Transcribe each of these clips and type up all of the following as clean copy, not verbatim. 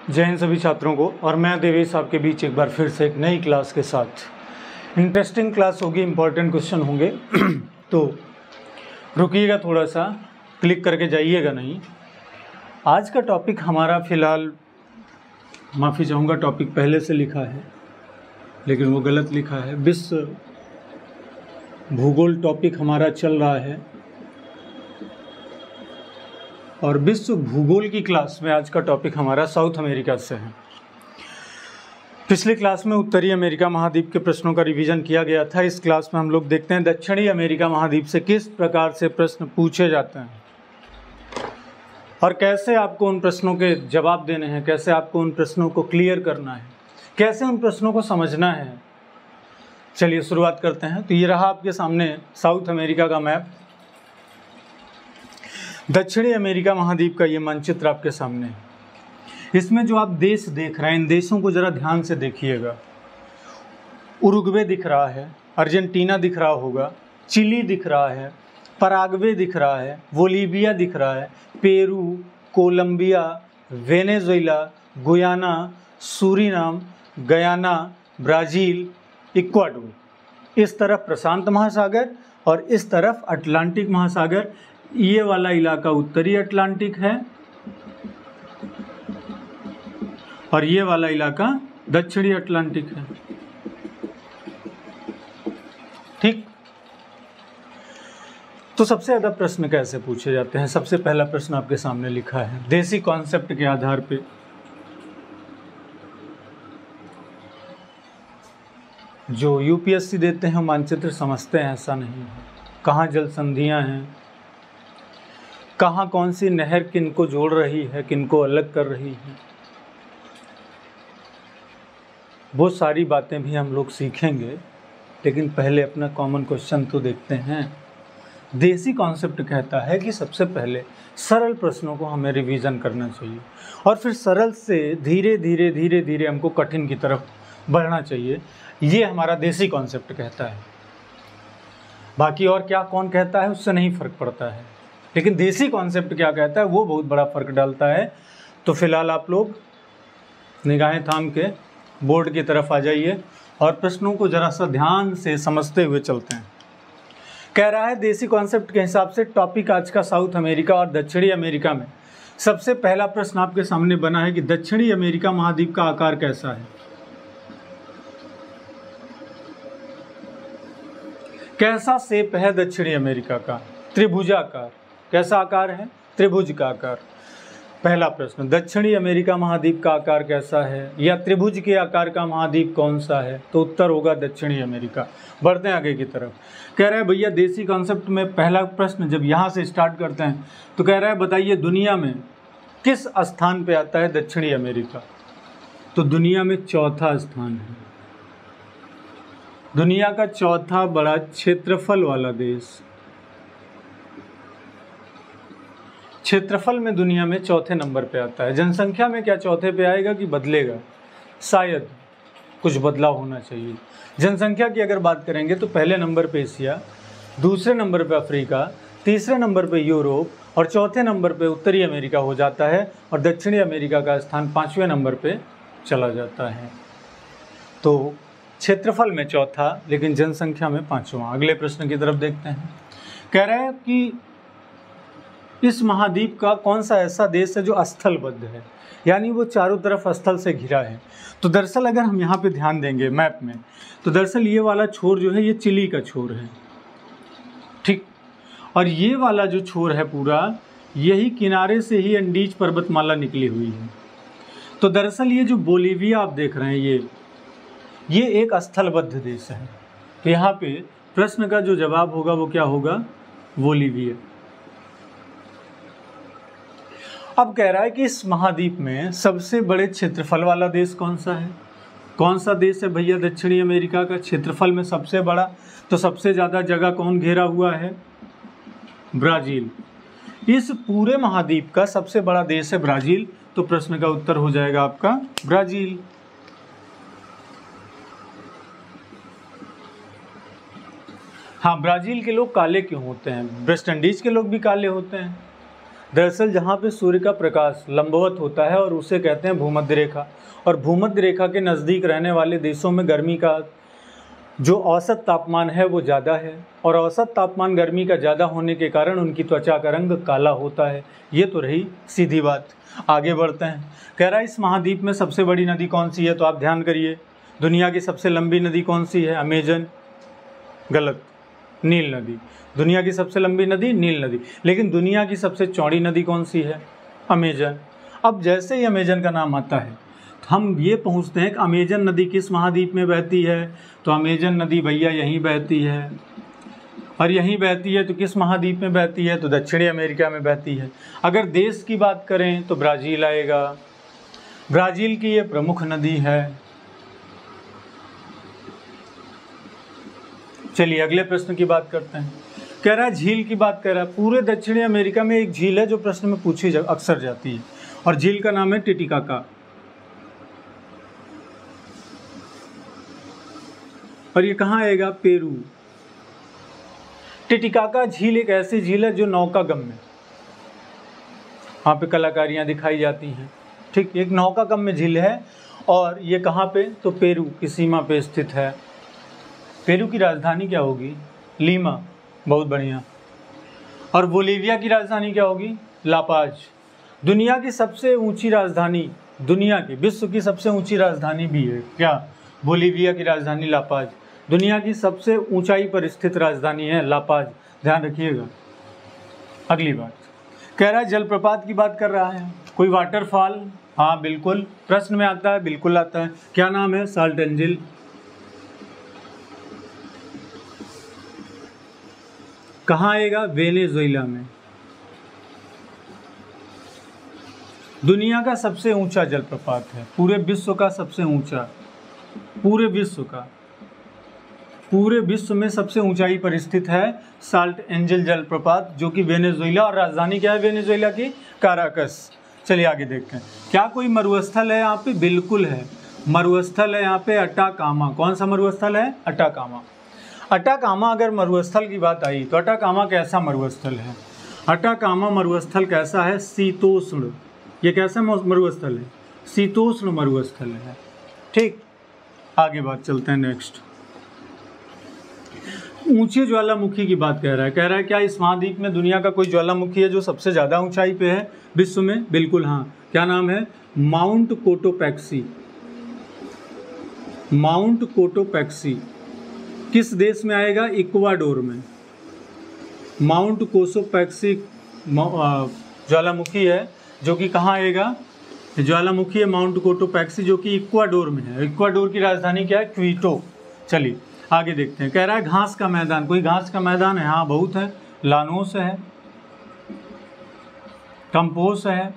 जय हिंद सभी छात्रों को। और मैं देवेश आपके बीच एक बार फिर से एक नई क्लास के साथ। इंटरेस्टिंग क्लास होगी, इंपॉर्टेंट क्वेश्चन होंगे तो रुकिएगा, थोड़ा सा क्लिक करके जाइएगा नहीं। आज का टॉपिक हमारा फ़िलहाल, माफ़ी चाहूँगा टॉपिक पहले से लिखा है लेकिन वो गलत लिखा है। विश्व भूगोल टॉपिक हमारा चल रहा है और विश्व भूगोल की क्लास में आज का टॉपिक हमारा साउथ अमेरिका से है। पिछली क्लास में उत्तरी अमेरिका महाद्वीप के प्रश्नों का रिवीजन किया गया था। इस क्लास में हम लोग देखते हैं दक्षिणी अमेरिका महाद्वीप से किस प्रकार से प्रश्न पूछे जाते हैं और कैसे आपको उन प्रश्नों के जवाब देने हैं, कैसे आपको उन प्रश्नों को क्लियर करना है, कैसे उन प्रश्नों को समझना है। चलिए शुरुआत करते हैं। तो ये रहा आपके सामने साउथ अमेरिका का मैप, दक्षिणी अमेरिका महाद्वीप का ये मानचित्र आपके सामने है। इसमें जो आप देश देख रहे हैं, इन देशों को ज़रा ध्यान से देखिएगा। उरुग्वे दिख रहा है, अर्जेंटीना दिख रहा होगा, चिली दिख रहा है, पराग्वे दिख रहा है, बोलीविया दिख रहा है, Peru, Colombia, Venezuela, Guyana, Suriname, Guyana, Brazil, Ecuador. इस तरफ प्रशांत महासागर और इस तरफ अटलांटिक महासागर। ये वाला इलाका उत्तरी अटलांटिक है और ये वाला इलाका दक्षिणी अटलांटिक है। ठीक। तो सबसे ज़्यादा प्रश्न कैसे पूछे जाते हैं? सबसे पहला प्रश्न आपके सामने लिखा है, देसी कॉन्सेप्ट के आधार पे जो यूपीएससी देते हैं मानचित्र समझते हैं, ऐसा नहीं है। कहाँ जल संधियाँ हैं, कहाँ कौन सी नहर किनको जोड़ रही है, किनको अलग कर रही है, वो सारी बातें भी हम लोग सीखेंगे। लेकिन पहले अपना कॉमन क्वेश्चन तो देखते हैं। देसी कॉन्सेप्ट कहता है कि सबसे पहले सरल प्रश्नों को हमें रिवीजन करना चाहिए और फिर सरल से धीरे धीरे हमको कठिन की तरफ बढ़ना चाहिए। ये हमारा देसी कॉन्सेप्ट कहता है। बाकी और क्या कौन कहता है उससे नहीं फ़र्क पड़ता है, लेकिन देसी कॉन्सेप्ट क्या कहता है वो बहुत बड़ा फ़र्क डालता है। तो फिलहाल आप लोग निगाहें थाम के बोर्ड की तरफ आ जाइए और प्रश्नों को ज़रा सा ध्यान से समझते हुए चलते हैं। कह रहा है देसी कॉन्सेप्ट के हिसाब से टॉपिक आज का साउथ अमेरिका और दक्षिणी अमेरिका में सबसे पहला प्रश्न आपके सामने बना है कि दक्षिणी अमेरिका महाद्वीप का आकार कैसा है। कैसा शेप है दक्षिणी अमेरिका का? त्रिभुजाकार। कैसा आकार है? त्रिभुज का आकार। पहला प्रश्न, दक्षिणी अमेरिका महाद्वीप का आकार कैसा है या त्रिभुज के आकार का महाद्वीप कौन सा है? तो उत्तर होगा दक्षिणी अमेरिका। बढ़ते हैं आगे की तरफ। कह रहा है भैया देसी कॉन्सेप्ट में पहला प्रश्न जब यहाँ से स्टार्ट करते हैं तो कह रहा है बताइए दुनिया में किस स्थान पे आता है दक्षिणी अमेरिका? तो दुनिया में चौथा स्थान है। दुनिया का चौथा बड़ा क्षेत्रफल वाला देश। क्षेत्रफल में दुनिया में चौथे नंबर पे आता है। जनसंख्या में क्या चौथे पे आएगा कि बदलेगा? शायद कुछ बदलाव होना चाहिए। जनसंख्या की अगर बात करेंगे तो पहले नंबर पे एशिया, दूसरे नंबर पे अफ्रीका, तीसरे नंबर पे यूरोप और चौथे नंबर पे उत्तरी अमेरिका हो जाता है और दक्षिणी अमेरिका का स्थान 5वें नंबर पे चला जाता है। तो क्षेत्रफल में चौथा लेकिन जनसंख्या में 5वां। अगले प्रश्न की तरफ देखते हैं। कह रहे हैं कि इस महाद्वीप का कौन सा ऐसा देश है जो स्थलबद्ध है, यानी वो चारों तरफ स्थल से घिरा है। तो दरअसल अगर हम यहाँ पे ध्यान देंगे मैप में तो दरअसल ये वाला छोर जो है ये चिली का छोर है। ठीक। और ये वाला जो छोर है पूरा, यही किनारे से ही एंडीज पर्वतमाला निकली हुई है। तो दरअसल ये जो बोलीविया आप देख रहे हैं ये एक स्थलबद्ध देश है। तो यहाँ पे प्रश्न का जो जवाब होगा वो क्या होगा? बोलीविया। अब कह रहा है कि इस महाद्वीप में सबसे बड़े क्षेत्रफल वाला देश कौन सा है? कौन सा देश है भैया दक्षिणी अमेरिका का क्षेत्रफल में सबसे बड़ा? तो सबसे ज़्यादा जगह कौन घेरा हुआ है? ब्राज़ील। इस पूरे महाद्वीप का सबसे बड़ा देश है ब्राज़ील। तो प्रश्न का उत्तर हो जाएगा आपका ब्राज़ील। हाँ, ब्राज़ील के लोग काले क्यों होते हैं? वेस्ट इंडीज़ के लोग भी काले होते हैं। दरअसल जहाँ पे सूर्य का प्रकाश लंबवत होता है और उसे कहते हैं भूमध्य रेखा, और भूमध्य रेखा के नज़दीक रहने वाले देशों में गर्मी का जो औसत तापमान है वो ज़्यादा है, और औसत तापमान गर्मी का ज़्यादा होने के कारण उनकी त्वचा का रंग काला होता है। ये तो रही सीधी बात। आगे बढ़ते हैं। कह रहा है इस महाद्वीप में सबसे बड़ी नदी कौन सी है? तो आप ध्यान करिए, दुनिया की सबसे लंबी नदी कौन सी है? अमेजन। गलत, नील नदी। दुनिया की सबसे लंबी नदी नील नदी, लेकिन दुनिया की सबसे चौड़ी नदी कौन सी है? अमेजन। अब जैसे ही अमेजन का नाम आता है हम ये पहुंचते हैं कि अमेजन नदी किस महाद्वीप में बहती है? तो अमेजन नदी भैया यहीं बहती है, और यहीं बहती है तो किस महाद्वीप में बहती है? तो दक्षिणी अमेरिका में बहती है। अगर देश की बात करें तो ब्राज़ील आएगा, ब्राज़ील की ये प्रमुख नदी है। चलिए अगले प्रश्न की बात करते हैं। कह रहा है झील की बात कर रहा है। पूरे दक्षिणी अमेरिका में एक झील है जो प्रश्न में पूछी अक्सर जाती है, और झील का नाम है टिटिकाका, और ये कहाँ आएगा? पेरू। टिटिकाका झील एक ऐसी झील है जो नौकागम में, वहाँ पे कलाकारियाँ दिखाई जाती हैं। ठीक, एक नौकागम में झील है, और ये कहाँ पे? तो पेरू की सीमा पे स्थित है। पेरू की राजधानी क्या होगी? लीमा। बहुत बढ़िया। और बोलीविया की राजधानी क्या होगी? लापाज। दुनिया की सबसे ऊंची राजधानी, दुनिया की, विश्व की सबसे ऊंची राजधानी भी है क्या? बोलीविया की राजधानी लापाज। दुनिया की सबसे ऊंचाई पर स्थित राजधानी है लापाज, ध्यान रखिएगा। अगली बात कह रहा है जलप्रपात की बात कर रहा है, कोई वाटरफॉल? हाँ बिल्कुल, प्रश्न में आता है, बिल्कुल आता है। क्या नाम है? Salt angel. कहाँ आएगा? वेनेजुएला में। दुनिया का सबसे ऊंचा जलप्रपात है, पूरे विश्व का सबसे ऊंचा, पूरे विश्व में सबसे ऊंचाई पर स्थित है साल्ट एंजिल जलप्रपात, जो कि वेनेजुएला, और राजधानी क्या है वेनेजुएला की? काराकस। चलिए आगे देखते हैं। क्या कोई मरुस्थल है यहाँ पे? बिल्कुल है, मरुस्थल है यहाँ पे अटाकामा। कौन सा मरुस्थल है? अटाकामा। अटाकामा, अगर मरुस्थल की बात आई तो अटाकामा कैसा मरुस्थल है? अटाकामा मरुस्थल कैसा है? शीतोष्ण। ये कैसा मरुस्थल है? शीतोष्ण मरुस्थल है। ठीक, आगे बात चलते हैं नेक्स्ट। ऊंचे ज्वालामुखी की बात कह रहा है क्या इस महाद्वीप में दुनिया का कोई ज्वालामुखी है जो सबसे ज़्यादा ऊंचाई पे है विश्व में? बिल्कुल हाँ। क्या नाम है? Mount Cotopaxi. माउंट कोटोपैक्सी किस देश में आएगा? इक्वाडोर में। माउंट कोटोपैक्सी ज्वालामुखी है जो कि कहाँ आएगा? ज्वालामुखी है माउंट कोटोपैक्सी, जो कि इक्वाडोर में है। इक्वाडोर की राजधानी क्या है? क्विटो। चलिए आगे देखते हैं। कह रहा है घास का मैदान, कोई घास का मैदान है? हाँ बहुत है, लानोस है, कंपोस है।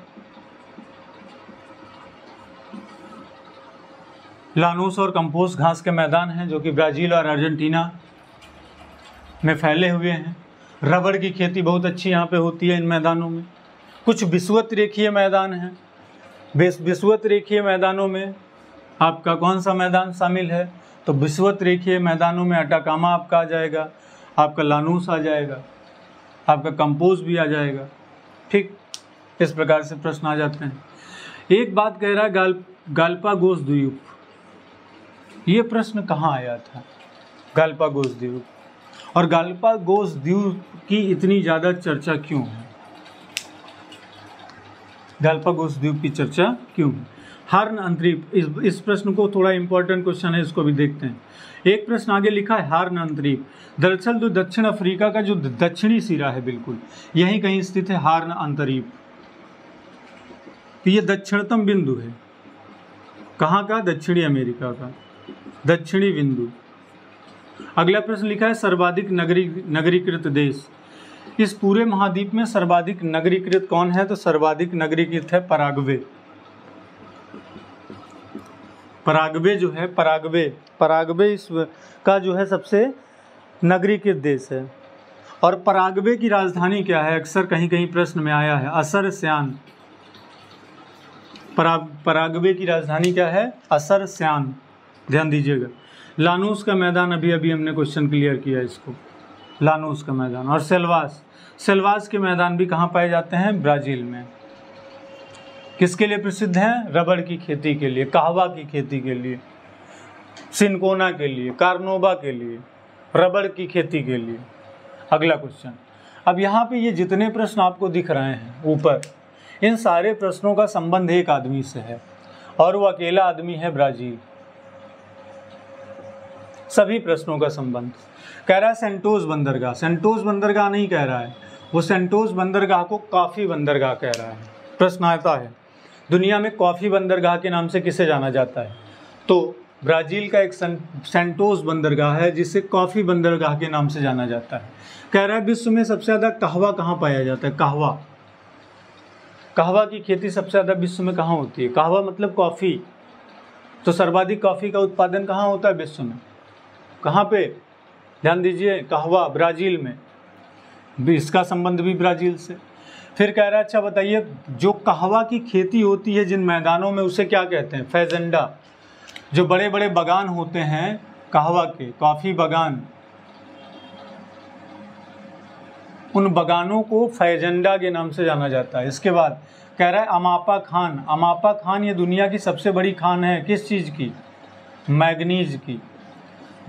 लानोस और कंपोस घास के मैदान हैं जो कि ब्राज़ील और अर्जेंटीना में फैले हुए हैं। रबड़ की खेती बहुत अच्छी यहाँ पे होती है इन मैदानों में। कुछ विषुवत रेखीय मैदान हैं। विषुवत रेखीय मैदानों में आपका कौन सा मैदान शामिल है? तो विषुवत रेखीय मैदानों में अटाकामा आपका आ जाएगा, आपका लानूस आ जाएगा, आपका कंपोज भी आ जाएगा। ठीक, इस प्रकार से प्रश्न आ जाते हैं। एक बात कह रहा है गालपागोस द्वीप, ये प्रश्न कहाँ आया था? गालपागोस द्वीप। और गालपागोस द्वीप की इतनी ज़्यादा चर्चा क्यों है? गालपागोस द्वीप की चर्चा क्यों है? हार्न अंतरीप, इस प्रश्न को थोड़ा इंपॉर्टेंट क्वेश्चन है, इसको भी देखते हैं। एक प्रश्न आगे लिखा है हार्न अंतरीप। दरअसल जो दक्षिण अफ्रीका का जो दक्षिणी सिरा है बिल्कुल यहीं कहीं स्थित है हार्न अंतरीप। तो ये दक्षिणतम बिंदु है कहाँ का? दक्षिणी अमेरिका का दक्षिणी बिंदु। अगला प्रश्न लिखा है सर्वाधिक नगरीकृत देश। इस पूरे महाद्वीप में सर्वाधिक नगरीकृत कौन है? तो सर्वाधिक नगरीकृत है पराग्वे। पराग्वे जो है, पराग्वे इस का जो है सबसे नगरीकृत देश है। और पराग्वे की राजधानी क्या है? अक्सर कहीं कहीं प्रश्न में आया है, असर स्यान। पराग्वे की राजधानी क्या है? असर स्यान, ध्यान दीजिएगा। लानूस का मैदान अभी अभी हमने क्वेश्चन क्लियर किया इसको। लानूस का मैदान। और सेल्वास के मैदान भी कहाँ पाए जाते हैं? ब्राज़ील में। किसके लिए प्रसिद्ध हैं? रबड़ की खेती के लिए, कहवा की खेती के लिए, सिनकोना के लिए, कार्नोबा के लिए, रबड़ की खेती के लिए। अगला क्वेश्चन, अब यहाँ पे ये जितने प्रश्न आपको दिख रहे हैं ऊपर, इन सारे प्रश्नों का संबंध एक आदमी से है और वो अकेला आदमी है ब्राज़ील। सभी प्रश्नों का संबंध कह रहा है सेंटोस बंदरगाह। सेंटोस बंदरगाह नहीं कह रहा है, वो सेंटोस बंदरगाह को कॉफ़ी बंदरगाह कह रहा है। प्रश्न आता है दुनिया में कॉफ़ी बंदरगाह के नाम से किसे जाना जाता है? तो ब्राज़ील का एक सेंटोस बंदरगाह है जिसे कॉफ़ी बंदरगाह के नाम से जाना जाता है। कह रहा है विश्व में सबसे ज़्यादा कहवा कहाँ पाया जाता है? कहवा की खेती सबसे ज़्यादा विश्व में कहाँ होती है? कहवा मतलब कॉफ़ी, तो सर्वाधिक कॉफ़ी का उत्पादन कहाँ होता है विश्व में? कहाँ पे? ध्यान दीजिए, कहवा, ब्राज़ील में। इसका संबंध भी ब्राज़ील से। फिर कह रहा है अच्छा बताइए, जो कहवा की खेती होती है जिन मैदानों में, उसे क्या कहते हैं? फैजेंडा। जो बड़े बड़े बागान होते हैं कहवा के, कॉफ़ी बागान, उन बागानों को फैजेंडा के नाम से जाना जाता है। इसके बाद कह रहा है अमापा खान। अमापा खान ये दुनिया की सबसे बड़ी खान है, किस चीज़ की? मैग्नीज की।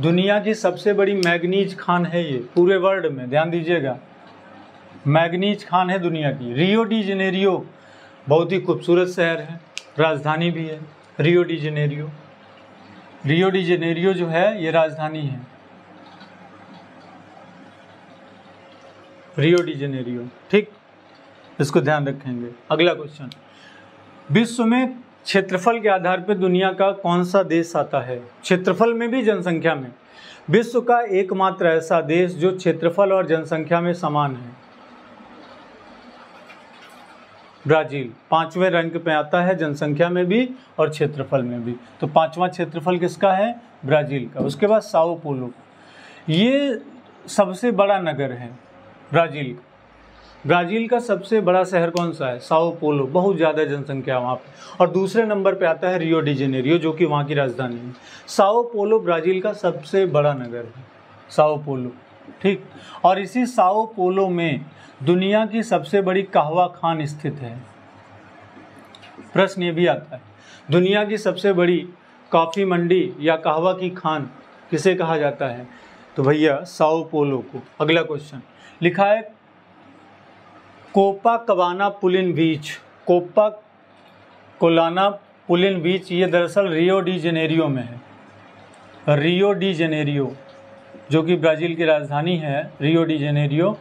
दुनिया की सबसे बड़ी मैग्नीज खान है ये पूरे वर्ल्ड में, ध्यान दीजिएगा, मैग्नीज खान है दुनिया की। रियो डी जेनेरियो बहुत ही खूबसूरत शहर है, राजधानी भी है Rio de Janeiro. Rio de Janeiro जो है ये राजधानी है, रियो डी जेनेरियो। ठीक, इसको ध्यान रखेंगे। अगला क्वेश्चन, विश्व में क्षेत्रफल के आधार पर दुनिया का कौन सा देश आता है? क्षेत्रफल में भी जनसंख्या में। विश्व का एकमात्र ऐसा देश जो क्षेत्रफल और जनसंख्या में समान है, ब्राज़ील 5वें रैंक पे आता है जनसंख्या में भी और क्षेत्रफल में भी। तो 5वां क्षेत्रफल किसका है? ब्राज़ील का। उसके बाद साओ पोलो, ये सबसे बड़ा नगर है ब्राज़ील का। ब्राज़ील का सबसे बड़ा शहर कौन सा है? साओ पोलो, बहुत ज़्यादा जनसंख्या वहाँ पे। और दूसरे नंबर पे आता है रियो डी जेनेरियो, जो कि वहाँ की राजधानी है। साओ पोलो ब्राज़ील का सबसे बड़ा नगर है, साओ पोलो। ठीक, और इसी साओ पोलो में दुनिया की सबसे बड़ी कहवा खान स्थित है। प्रश्न ये भी आता है, दुनिया की सबसे बड़ी कॉफ़ी मंडी या कहवा की खान किसे कहा जाता है? तो भैया साओ पोलो को। अगला क्वेश्चन लिखा है कोपाकबाना पुलिन बीच। कोपाकोलाना पुलिन बीच ये दरअसल रियो डी जेनेरियो में है। रियो डी जेनेरियो जो कि ब्राज़ील की राजधानी है, रियो डी जेनेरियो।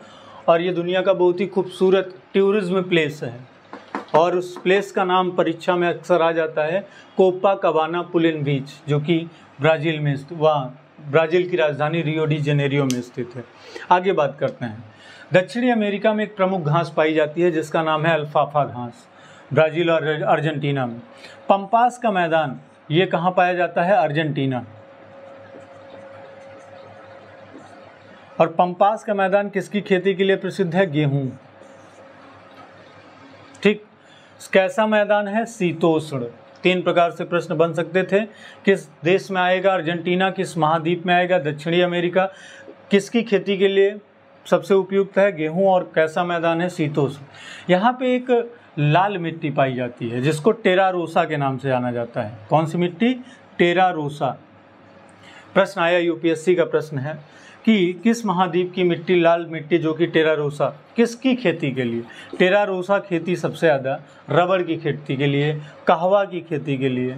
और ये दुनिया का बहुत ही खूबसूरत टूरिज्म प्लेस है और उस प्लेस का नाम परीक्षा में अक्सर आ जाता है कोपाकबाना पुलिन बीच, जो कि ब्राज़ील में, वहाँ ब्राज़ील की राजधानी रियो डी जेनेरियो में स्थित है। आगे बात करते हैं, दक्षिणी अमेरिका में एक प्रमुख घास पाई जाती है जिसका नाम है अल्फाफा घास, ब्राज़ील और अर्जेंटीना में। पंपास का मैदान ये कहाँ पाया जाता है? अर्जेंटीना। और पंपास का मैदान किसकी खेती के लिए प्रसिद्ध है? गेहूं। ठीक, कैसा मैदान है? शीतोष्ण। 3 प्रकार से प्रश्न बन सकते थे, किस देश में आएगा? अर्जेंटीना। किस महाद्वीप में आएगा? दक्षिणी अमेरिका। किसकी खेती के लिए सबसे उपयुक्त है? गेहूं। और कैसा मैदान है? शीतोष्ण। यहाँ पे एक लाल मिट्टी पाई जाती है जिसको टेरा रोसा के नाम से जाना जाता है। कौन सी मिट्टी? टेरा रोसा। प्रश्न आया, यूपीएससी का प्रश्न है कि किस महाद्वीप की मिट्टी, लाल मिट्टी जो कि टेरा रोसा, किसकी खेती के लिए? टेरा रोसा खेती सबसे ज़्यादा रबड़ की खेती के लिए, कहवा की खेती के लिए।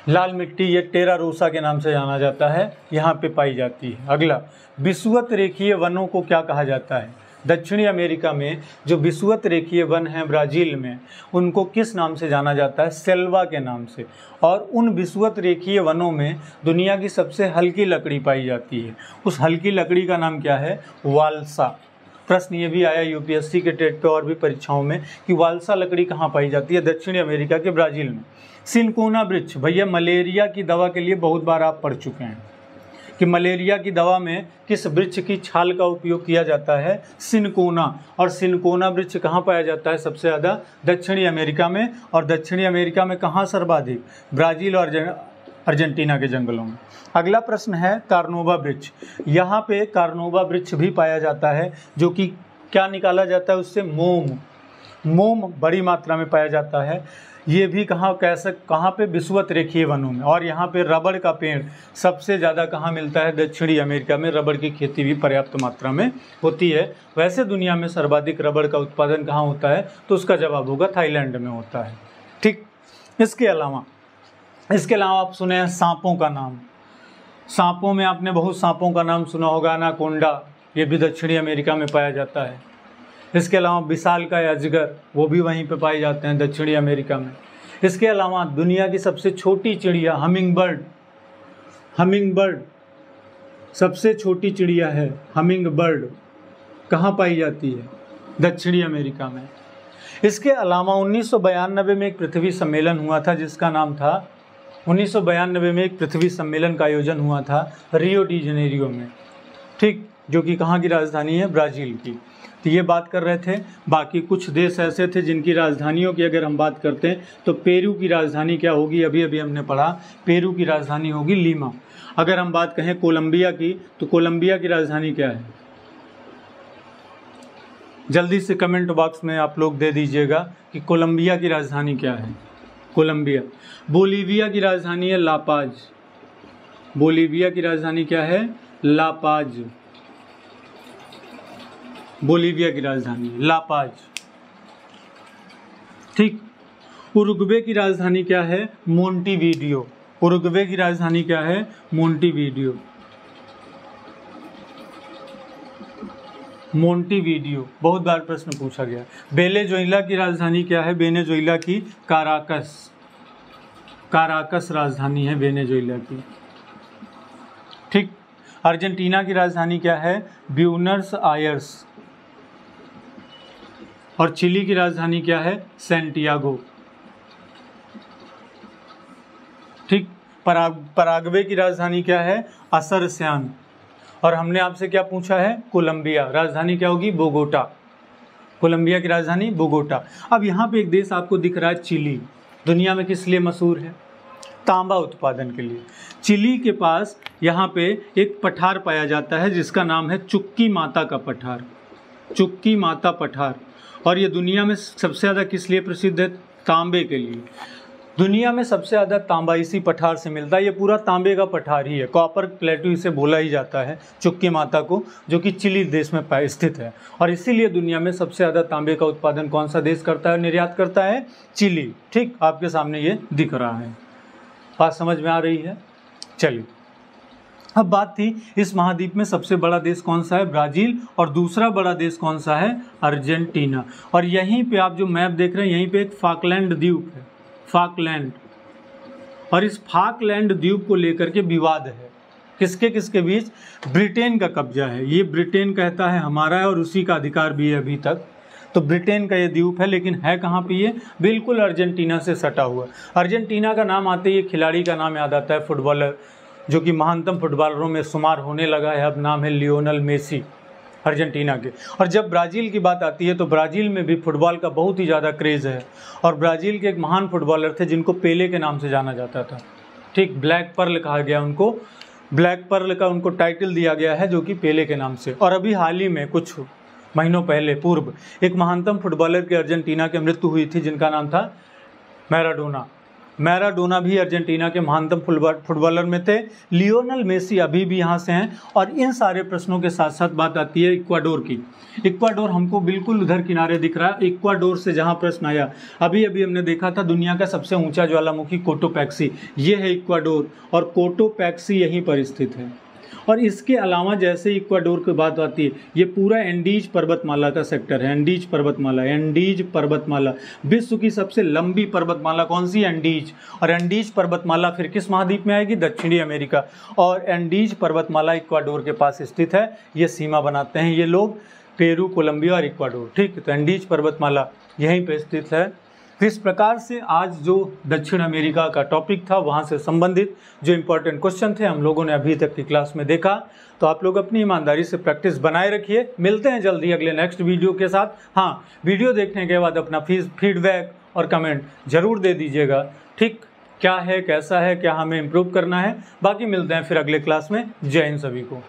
लाल मिट्टी ये टेरा रोसा के नाम से जाना जाता है, यहाँ पे पाई जाती है। अगला, विषुवत रेखीय वनों को क्या कहा जाता है? दक्षिणी अमेरिका में जो विषुवत रेखीय वन हैं ब्राज़ील में, उनको किस नाम से जाना जाता है? सेल्वा के नाम से। और उन विषुवत रेखीय वनों में दुनिया की सबसे हल्की लकड़ी पाई जाती है। उस हल्की लकड़ी का नाम क्या है? वाल्सा। प्रश्न ये भी आया यूपीएससी के टेट पे और भी परीक्षाओं में कि वाल्सा लकड़ी कहाँ पाई जाती है? दक्षिणी अमेरिका के ब्राज़ील में। सिनकोना वृक्ष, भैया मलेरिया की दवा के लिए बहुत बार आप पढ़ चुके हैं कि मलेरिया की दवा में किस वृक्ष की छाल का उपयोग किया जाता है? सिनकोना। और सिनकोना वृक्ष कहाँ पाया जाता है सबसे ज़्यादा? दक्षिणी अमेरिका में। और दक्षिणी अमेरिका में कहाँ सर्वाधिक? ब्राज़ील और अर्जेंटीना के जंगलों में। अगला प्रश्न है कार्नोबा वृक्ष। यहाँ पे कार्नोबा वृक्ष भी पाया जाता है, जो कि क्या निकाला जाता है उससे, मोम बड़ी मात्रा में पाया जाता है। ये भी कहाँ पे, विषुवत रेखीय वनों में। और यहाँ पे रबड़ का पेड़ सबसे ज़्यादा कहाँ मिलता है, दक्षिणी अमेरिका में। रबड़ की खेती भी पर्याप्त मात्रा में होती है। वैसे दुनिया में सर्वाधिक रबड़ का उत्पादन कहाँ होता है, तो उसका जवाब होगा थाईलैंड में होता है। ठीक, इसके अलावा आप सुने हैं सांपों का नाम। सांपों में आपने बहुत सांपों का नाम सुना होगा, एनाकोंडा, ये भी दक्षिणी अमेरिका में पाया जाता है। इसके अलावा विशालकाय अजगर, वो भी वहीं पे पाए जाते हैं दक्षिणी अमेरिका में। इसके अलावा दुनिया की सबसे छोटी चिड़िया हमिंग बर्ड सबसे छोटी चिड़िया है हमिंग बर्ड, कहाँ पाई जाती है, दक्षिणी अमेरिका में। इसके अलावा 1992 में एक पृथ्वी सम्मेलन हुआ था, जिसका नाम था 1992 में एक पृथ्वी सम्मेलन का आयोजन हुआ था रियो डी जेनेरियो में। ठीक, जो कि कहाँ की राजधानी है, ब्राज़ील की। तो ये बात कर रहे थे। बाकी कुछ देश ऐसे थे जिनकी राजधानियों की अगर हम बात करते हैं तो पेरू की राजधानी क्या होगी, अभी अभी हमने पढ़ा, पेरू की राजधानी होगी लीमा। अगर हम बात कहें कोलंबिया की, तो कोलंबिया की राजधानी क्या है, जल्दी से कमेंट बॉक्स में आप लोग दे दीजिएगा कि कोलंबिया की राजधानी क्या है। कोलंबिया। बोलीविया की राजधानी है लापाज। बोलीविया की राजधानी क्या है, लापाज। बोलीविया की राजधानी लापाज। ठीक। उरुग्वे की राजधानी क्या है, मोंटीवीडियो। उरुग्वे की राजधानी क्या है, मोंटीवीडियो। मोंटीवीडियो बहुत बार प्रश्न पूछा गया। वेनेजुएला की राजधानी क्या है, वेनेजुएला की काराकस। काराकस राजधानी है वेनेजुएला की। ठीक। अर्जेंटीना की राजधानी क्या है, ब्यूनस आयर्स। और चिली की राजधानी क्या है, सैंटियागो। ठीक। पराग्वे की राजधानी क्या है, असरस्यान। और हमने आपसे क्या पूछा है, कोलंबिया। राजधानी क्या होगी, बोगोटा। कोलंबिया की राजधानी बोगोटा। अब यहाँ पे एक देश आपको दिख रहा है चिली। दुनिया में किस लिए मशहूर है, तांबा उत्पादन के लिए। चिली के पास यहाँ पे एक पठार पाया जाता है जिसका नाम है चुक्की माता का पठार। चुक्की माता पठार। और ये दुनिया में सबसे ज़्यादा किस लिए प्रसिद्ध है, तांबे के लिए। दुनिया में सबसे ज़्यादा तांबा इसी पठार से मिलता है। ये पूरा तांबे का पठार ही है, कॉपर प्लेटू इसे बोला ही जाता है, चुक्की माता को, जो कि चिली देश में स्थित है। और इसीलिए दुनिया में सबसे ज़्यादा तांबे का उत्पादन कौन सा देश करता है, निर्यात करता है, चिली। ठीक, आपके सामने ये दिख रहा है। बात समझ में आ रही है। चलिए, अब बात थी इस महाद्वीप में सबसे बड़ा देश कौन सा है, ब्राज़ील। और दूसरा बड़ा देश कौन सा है, अर्जेंटीना। और यहीं पे आप जो मैप देख रहे हैं, यहीं पे एक फाकलैंड द्वीप है, फाकलैंड। और इस फाकलैंड द्वीप को लेकर के विवाद है, किसके किसके बीच, ब्रिटेन का कब्जा है। ये ब्रिटेन कहता है हमारा है और उसी का अधिकार भी है अभी तक। तो ब्रिटेन का ये द्वीप है, लेकिन है कहाँ पे ये, बिल्कुल अर्जेंटीना से सटा हुआ। अर्जेंटीना का नाम आते ही खिलाड़ी का नाम याद आता है, फुटबॉलर जो कि महानतम फुटबॉलरों में शुमार होने लगा है, अब नाम है लियोनेल मेसी, अर्जेंटीना के। और जब ब्राज़ील की बात आती है तो ब्राज़ील में भी फुटबॉल का बहुत ही ज़्यादा क्रेज़ है। और ब्राज़ील के एक महान फुटबॉलर थे जिनको पेले के नाम से जाना जाता था। ठीक, ब्लैक पर्ल कहा गया उनको, ब्लैक पर्ल का उनको टाइटल दिया गया है, जो कि पेले के नाम से। और अभी हाल ही में कुछ महीनों पहले पूर्व एक महानतम फुटबॉलर की अर्जेंटीना की मृत्यु हुई थी, जिनका नाम था मैराडोना। मैराडोना भी अर्जेंटीना के महानतम फुटबॉलर में थे। लियोनेल मेसी अभी भी यहाँ से हैं। और इन सारे प्रश्नों के साथ साथ बात आती है इक्वाडोर की। इक्वाडोर हमको बिल्कुल उधर किनारे दिख रहा है। इक्वाडोर से जहाँ प्रश्न आया, अभी अभी हमने देखा था दुनिया का सबसे ऊंचा ज्वालामुखी कोटोपैक्सी, ये है इक्वाडोर। और कोटोपैक्सी यहीं पर स्थित है। और इसके अलावा जैसे इक्वाडोर की बात आती है, ये पूरा एंडीज पर्वतमाला का सेक्टर है। एंडीज पर्वतमाला, एंडीज पर्वतमाला विश्व की सबसे लंबी पर्वतमाला कौन सी, एंडीज। और एंडीज पर्वतमाला फिर किस महाद्वीप में आएगी, दक्षिणी अमेरिका। और एंडीज पर्वतमाला इक्वाडोर के पास स्थित है। ये सीमा बनाते हैं ये लोग, पेरू, कोलंबिया और इक्वाडोर। ठीक, तो एंडीज पर्वतमाला यहीं पर स्थित है। तो इस प्रकार से आज जो दक्षिण अमेरिका का टॉपिक था, वहाँ से संबंधित जो इम्पोर्टेंट क्वेश्चन थे हम लोगों ने अभी तक की क्लास में देखा। तो आप लोग अपनी ईमानदारी से प्रैक्टिस बनाए रखिए। मिलते हैं जल्दी अगले नेक्स्ट वीडियो के साथ। हाँ, वीडियो देखने के बाद अपना फीडबैक और कमेंट जरूर दे दीजिएगा। ठीक, क्या है, कैसा है, क्या हमें इम्प्रूव करना है। बाकी मिलते हैं फिर अगले क्लास में। जय हिंद सभी को।